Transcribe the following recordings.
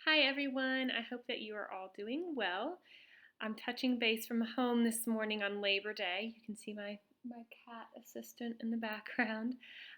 Hi everyone, I hope that you are all doing well. I'm touching base from home this morning on Labor Day. You can see my cat assistant in the background.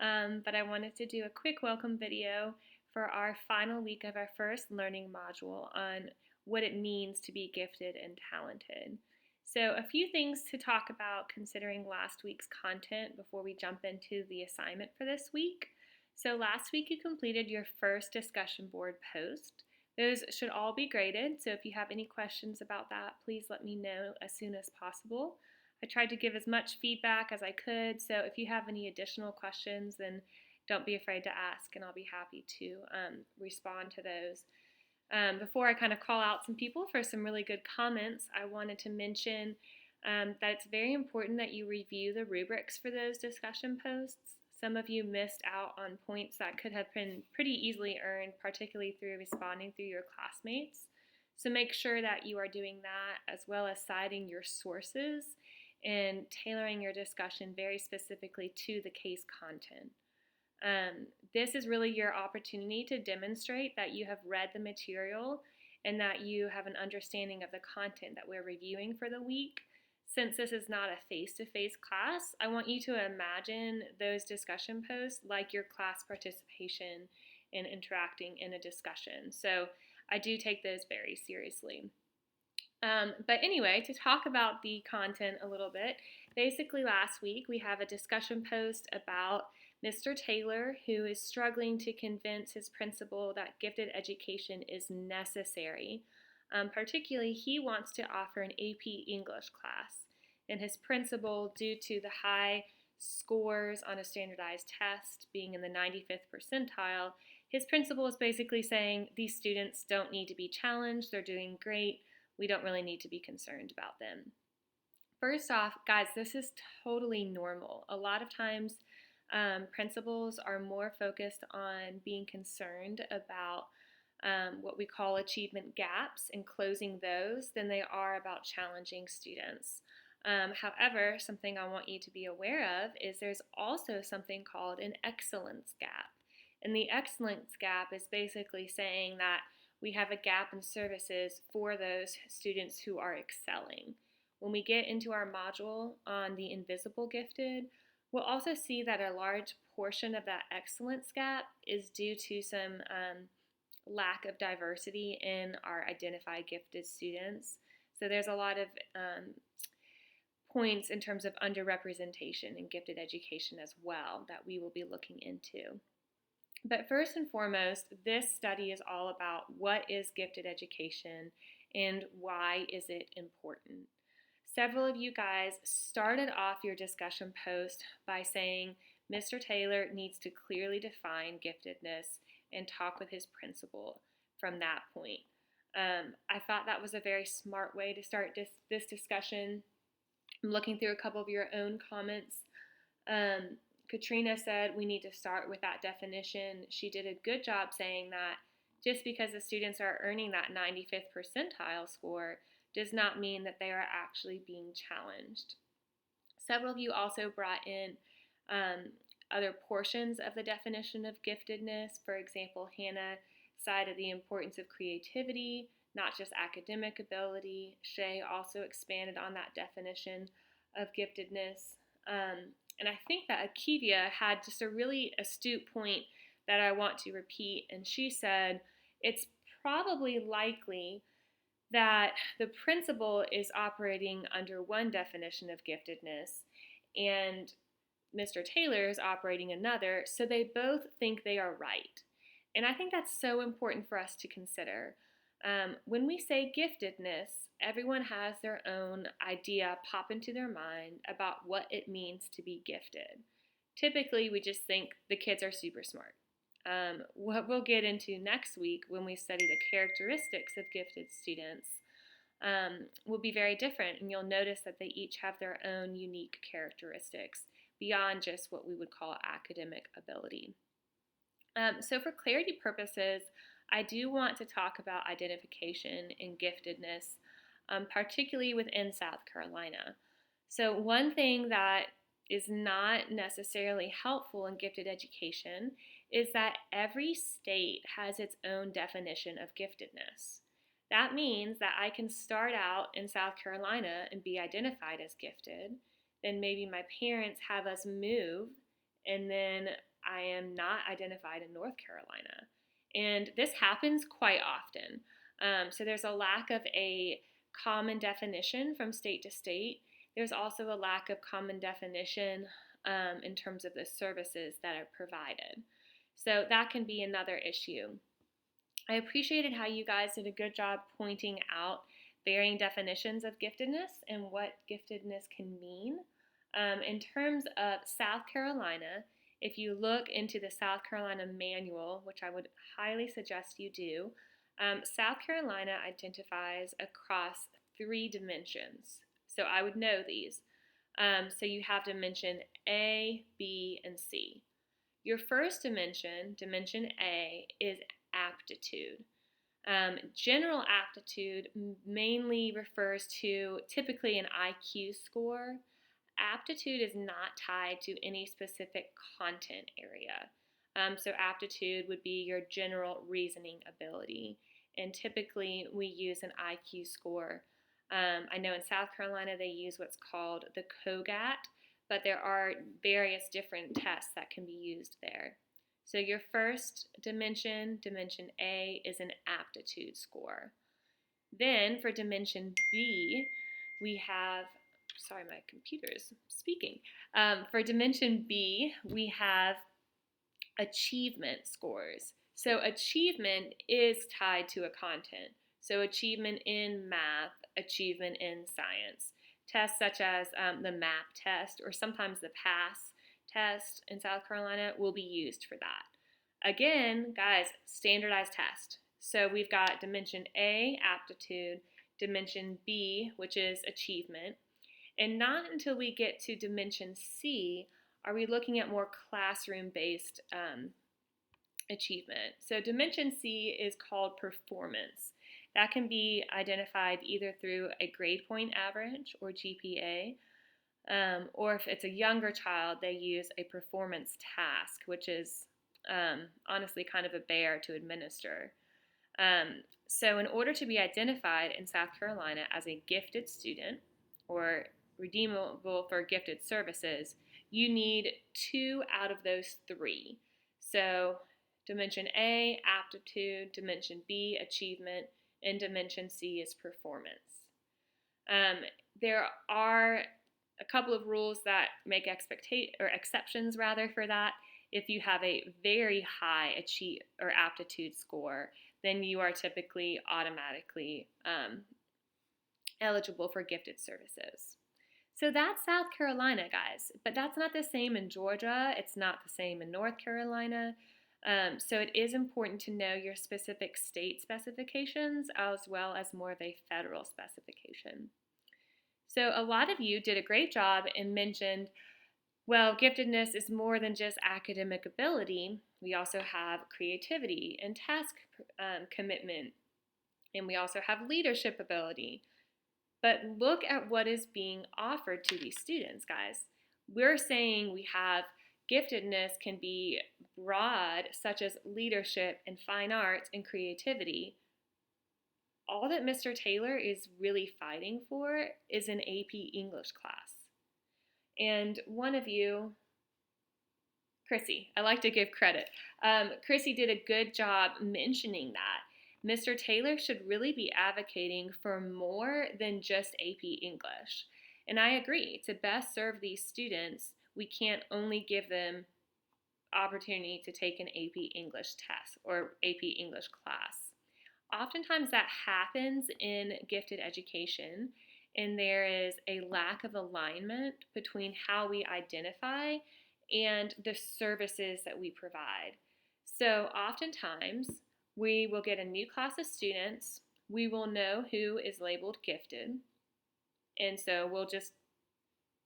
But I wanted to do a quick welcome video for our final week of our first learning module on what it means to be gifted and talented. So a few things to talk about considering last week's content before we jump into the assignment for this week. So last week you completed your first discussion board post. Those should all be graded, so if you have any questions about that, please let me know as soon as possible. I tried to give as much feedback as I could, so if you have any additional questions, then don't be afraid to ask, and I'll be happy to respond to those. Before I kind of call out some people for some really good comments, I wanted to mention that it's very important that you review the rubrics for those discussion posts. Some of you missed out on points that could have been pretty easily earned, particularly through responding through your classmates. So make sure that you are doing that as well as citing your sources and tailoring your discussion very specifically to the case content. This is really your opportunity to demonstrate that you have read the material and that you have an understanding of the content that we're reviewing for the week. Since this is not a face-to-face class, I want you to imagine those discussion posts like your class participation and interacting in a discussion. So I do take those very seriously. But anyway, to talk about the content a little bit, basically last week we have a discussion post about Mr. Taylor, who is struggling to convince his principal that gifted education is necessary. Particularly, he wants to offer an AP English class, and his principal, due to the high scores on a standardized test being in the 95th percentile, his principal is basically saying these students don't need to be challenged, they're doing great, we don't really need to be concerned about them. First off, guys, this is totally normal. A lot of times, principals are more focused on being concerned about what we call achievement gaps and closing those than they are about challenging students. However, something I want you to be aware of is there's also something called an excellence gap. And the excellence gap is basically saying that we have a gap in services for those students who are excelling. When we get into our module on the invisible gifted, we'll also see that a large portion of that excellence gap is due to some lack of diversity in our identified gifted students. So there's a lot of points in terms of underrepresentation in gifted education as well that we will be looking into. But first and foremost, this study is all about what is gifted education and why is it important. Several of you guys started off your discussion post by saying Mr. Taylor needs to clearly define giftedness and talk with his principal from that point. I thought that was a very smart way to start this discussion. I'm looking through a couple of your own comments. Katrina said we need to start with that definition. She did a good job saying that just because the students are earning that 95th percentile score does not mean that they are actually being challenged. Several of you also brought in other portions of the definition of giftedness. For example, Hannah cited the importance of creativity, not just academic ability. Shay also expanded on that definition of giftedness. And I think that Akivia had just a really astute point that I want to repeat. And she said, it's probably likely that the principal is operating under one definition of giftedness and Mr. Taylor is operating another, so they both think they are right. And I think that's so important for us to consider. When we say giftedness, everyone has their own idea pop into their mind about what it means to be gifted. Typically, we just think the kids are super smart. What we'll get into next week when we study the characteristics of gifted students will be very different, and you'll notice that they each have their own unique characteristics beyond just what we would call academic ability. So for clarity purposes, I do want to talk about identification and giftedness, particularly within South Carolina. So one thing that is not necessarily helpful in gifted education is that every state has its own definition of giftedness. That means that I can start out in South Carolina and be identified as gifted. Then maybe my parents have us move, and then I am not identified in North Carolina. And this happens quite often. So there's a lack of a common definition from state to state. There's also a lack of common definition in terms of the services that are provided. So that can be another issue. I appreciated how you guys did a good job pointing out varying definitions of giftedness and what giftedness can mean. In terms of South Carolina, if you look into the South Carolina manual, which I would highly suggest you do, South Carolina identifies across 3 dimensions. So I would know these. So you have dimension A, B, and C. Your first dimension, dimension A, is aptitude. General aptitude mainly refers to typically an IQ score. Aptitude is not tied to any specific content area. So aptitude would be your general reasoning ability. And typically we use an IQ score. I know in South Carolina they use what's called the COGAT, but there are various different tests that can be used there. So your first dimension, dimension A, is an aptitude score. Then for dimension B, we have, sorry, my computer is speaking. For dimension B, we have achievement scores. So achievement is tied to a content. So achievement in math, achievement in science. Tests such as the MAP test or sometimes the PASS test in South Carolina will be used for that. Again, guys, standardized test. So we've got dimension A, aptitude, dimension B, which is achievement, and not until we get to dimension C are we looking at more classroom-based achievement. So dimension C is called performance. That can be identified either through a grade point average or GPA, or if it's a younger child, they use a performance task, which is honestly kind of a bear to administer. So in order to be identified in South Carolina as a gifted student or redeemable for gifted services, you need 2 out of those 3. So dimension A, aptitude, dimension B, achievement, and dimension C is performance. There are a couple of rules that make exceptions for that. If you have a very high aptitude score, then you are typically automatically eligible for gifted services. So that's South Carolina, guys, but that's not the same in Georgia. It's not the same in North Carolina. So it is important to know your specific state specifications as well as more of a federal specification. So a lot of you did a great job and mentioned, well, giftedness is more than just academic ability. We also have creativity and task commitment, and we also have leadership ability. But look at what is being offered to these students, guys. We're saying we have giftedness can be broad, such as leadership and fine arts and creativity. All that Mr. Taylor is really fighting for is an AP English class. And one of you, Chrissy, I like to give credit. Chrissy did a good job mentioning that. Mr. Taylor should really be advocating for more than just AP English. And I agree, to best serve these students, we can't only give them opportunity to take an AP English test or AP English class. Oftentimes that happens in gifted education, and there is a lack of alignment between how we identify and the services that we provide. So oftentimes we will get a new class of students, we will know who is labeled gifted, and so we'll just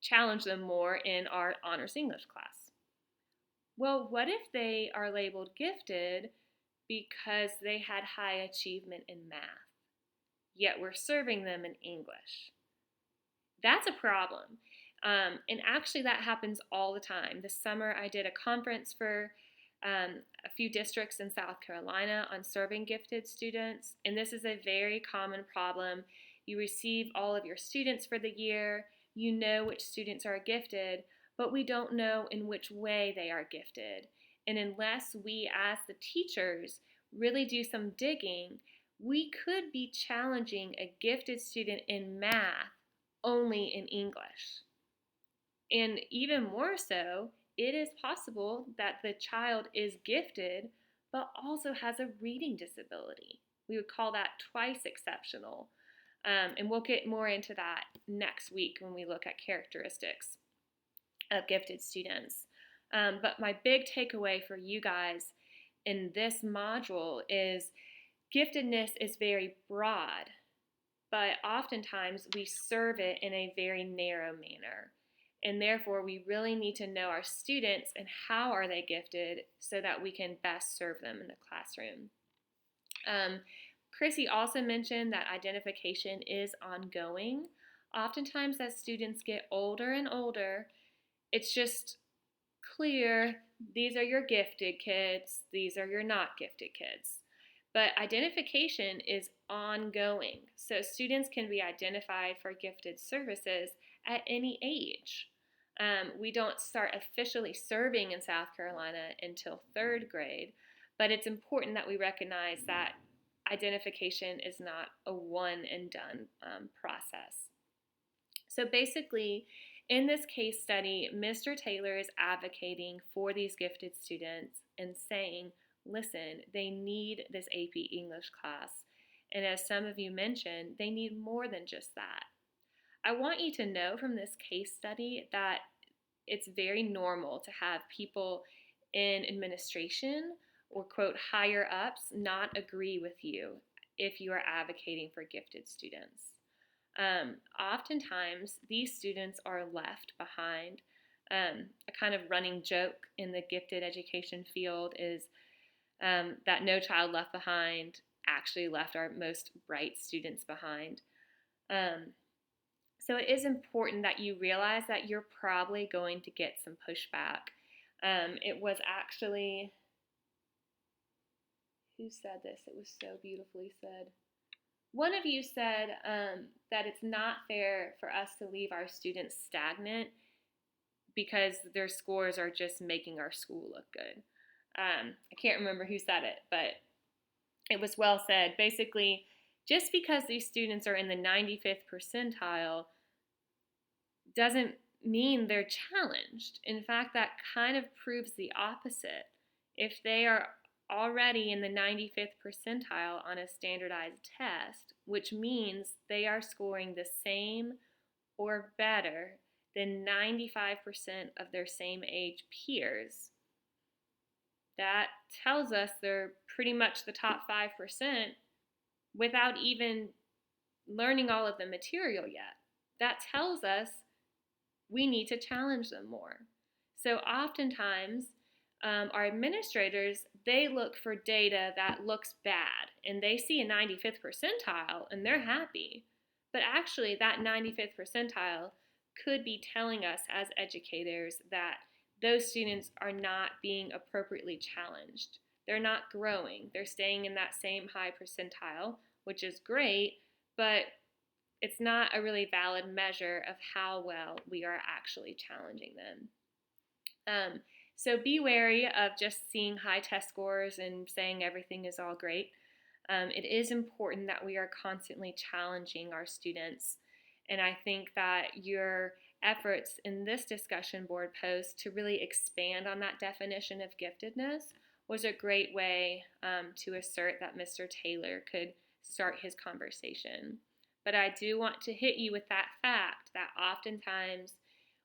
challenge them more in our honors English class. Well, what if they are labeled gifted because they had high achievement in math, yet we're serving them in English? That's a problem. And actually that happens all the time. This summer I did a conference for a few districts in South Carolina on serving gifted students, and this is a very common problem. You receive all of your students for the year, you know which students are gifted, but we don't know in which way they are gifted. And unless we, as the teachers, really do some digging, we could be challenging a gifted student in math only in English. And even more so, it is possible that the child is gifted but also has a reading disability. We would call that twice exceptional. And we'll get more into that next week when we look at characteristics of gifted students. But my big takeaway for you guys in this module is giftedness is very broad, but oftentimes we serve it in a very narrow manner. And therefore, we really need to know our students and how are they gifted so that we can best serve them in the classroom. Chrissy also mentioned that identification is ongoing. Oftentimes, as students get older and older, it's just clear these are your gifted kids, these are your not gifted kids. But identification is ongoing, so students can be identified for gifted services at any age. We don't start officially serving in South Carolina until third grade, but it's important that we recognize that identification is not a one and done process. So basically, in this case study, Mr. Taylor is advocating for these gifted students and saying, listen, they need this AP English class. And as some of you mentioned, they need more than just that. I want you to know from this case study that it's very normal to have people in administration or, quote, higher ups not agree with you if you are advocating for gifted students. Oftentimes, these students are left behind. A kind of running joke in the gifted education field is that No Child Left Behind actually left our most bright students behind. So it is important that you realize that you're probably going to get some pushback. It was actually, who said this? It was so beautifully said. One of you said that it's not fair for us to leave our students stagnant because their scores are just making our school look good. I can't remember who said it, but it was well said. Basically, just because these students are in the 95th percentile doesn't mean they're challenged. In fact, that kind of proves the opposite. If they are already in the 95th percentile on a standardized test, which means they are scoring the same or better than 95% of their same age peers, that tells us they're pretty much the top 5% without even learning all of the material yet. That tells us we need to challenge them more. So oftentimes, our administrators, they look for data that looks bad, and they see a 95th percentile, and they're happy. But actually, that 95th percentile could be telling us as educators that those students are not being appropriately challenged. They're not growing. They're staying in that same high percentile, which is great, but it's not a really valid measure of how well we are actually challenging them. So be wary of just seeing high test scores and saying everything is all great. It is important that we are constantly challenging our students. And I think that your efforts in this discussion board post to really expand on that definition of giftedness was a great way to assert that Mr. Taylor could start his conversation. But I do want to hit you with that fact that oftentimes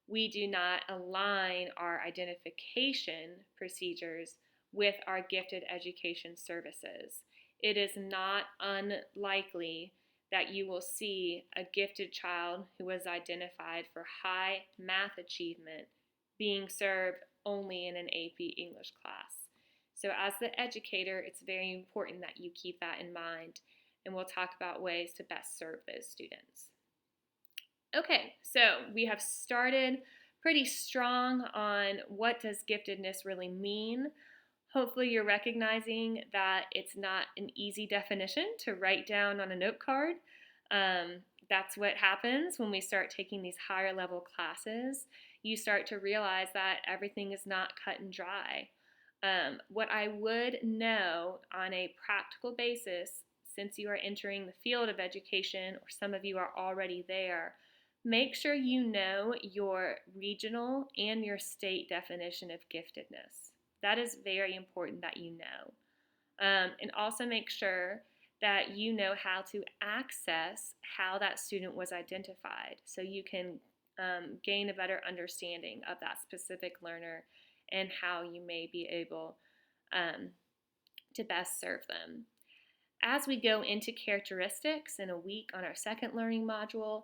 we do not align our identification procedures with our gifted education services. It is not unlikely that you will see a gifted child who was identified for high math achievement being served only in an AP English class. So as the educator, it's very important that you keep that in mind, and we'll talk about ways to best serve those students. Okay, so we have started pretty strong on what does giftedness really mean. Hopefully you're recognizing that it's not an easy definition to write down on a note card. That's what happens when we start taking these higher level classes. You start to realize that everything is not cut and dry. What I would know on a practical basis, since you are entering the field of education, or some of you are already there, make sure you know your regional and your state definition of giftedness. That is very important that you know. And also make sure that you know how to access how that student was identified so you can gain a better understanding of that specific learner and how you may be able to best serve them. As we go into characteristics in a week on our second learning module,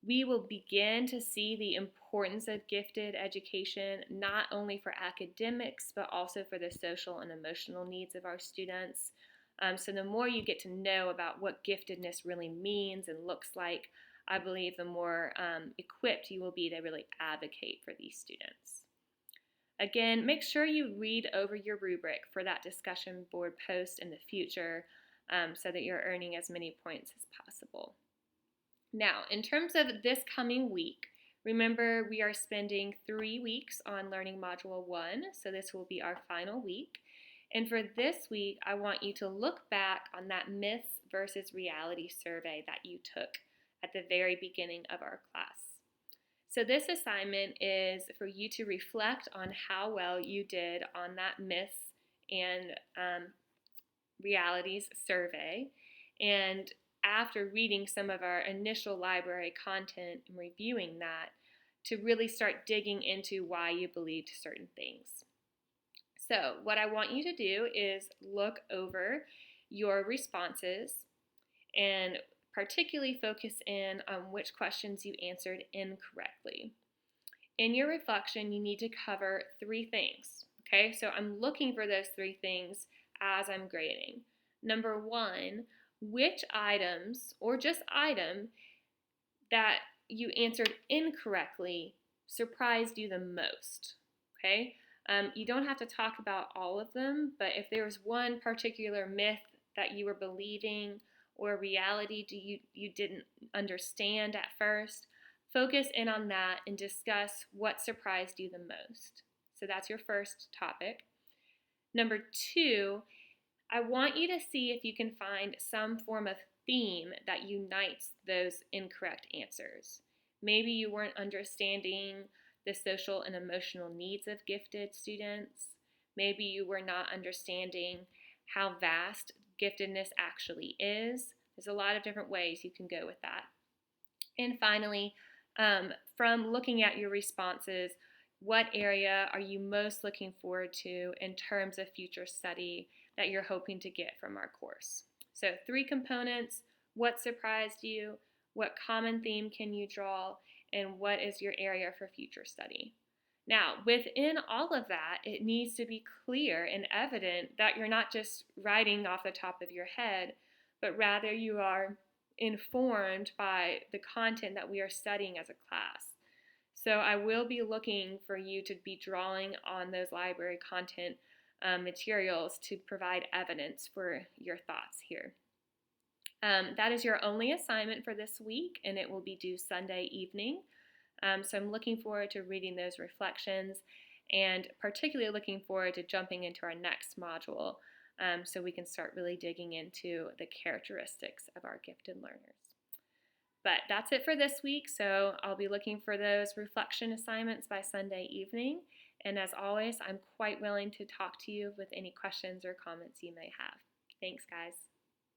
we will begin to see the importance of gifted education, not only for academics, but also for the social and emotional needs of our students. So the more you get to know about what giftedness really means and looks like, I believe the more equipped you will be to really advocate for these students. Again, make sure you read over your rubric for that discussion board post in the future so that you're earning as many points as possible. Now, in terms of this coming week, remember we are spending 3 weeks on Learning Module 1, so this will be our final week. And for this week, I want you to look back on that myths versus reality survey that you took at the very beginning of our class. So this assignment is for you to reflect on how well you did on that myths and realities survey. And after reading some of our initial library content and reviewing that, to really start digging into why you believed certain things. So what I want you to do is look over your responses and particularly focus in on which questions you answered incorrectly. In your reflection, you need to cover 3 things. Okay, so I'm looking for those 3 things as I'm grading. Number 1, which items or just item that you answered incorrectly surprised you the most. Okay, you don't have to talk about all of them, but if there was one particular myth that you were believing or reality you didn't understand at first, focus in on that and discuss what surprised you the most. So that's your first topic. Number 2, I want you to see if you can find some form of theme that unites those incorrect answers. Maybe you weren't understanding the social and emotional needs of gifted students. Maybe you were not understanding how vast giftedness actually is. There's a lot of different ways you can go with that. And finally, from looking at your responses, what area are you most looking forward to in terms of future study that you're hoping to get from our course? So 3 components: what surprised you, what common theme can you draw, and what is your area for future study? Now, within all of that, it needs to be clear and evident that you're not just writing off the top of your head, but rather you are informed by the content that we are studying as a class. So I will be looking for you to be drawing on those library content materials to provide evidence for your thoughts here. That is your only assignment for this week, and it will be due Sunday evening. So I'm looking forward to reading those reflections and particularly looking forward to jumping into our next module so we can start really digging into the characteristics of our gifted learners. But that's it for this week, so I'll be looking for those reflection assignments by Sunday evening. And as always, I'm quite willing to talk to you with any questions or comments you may have. Thanks, guys.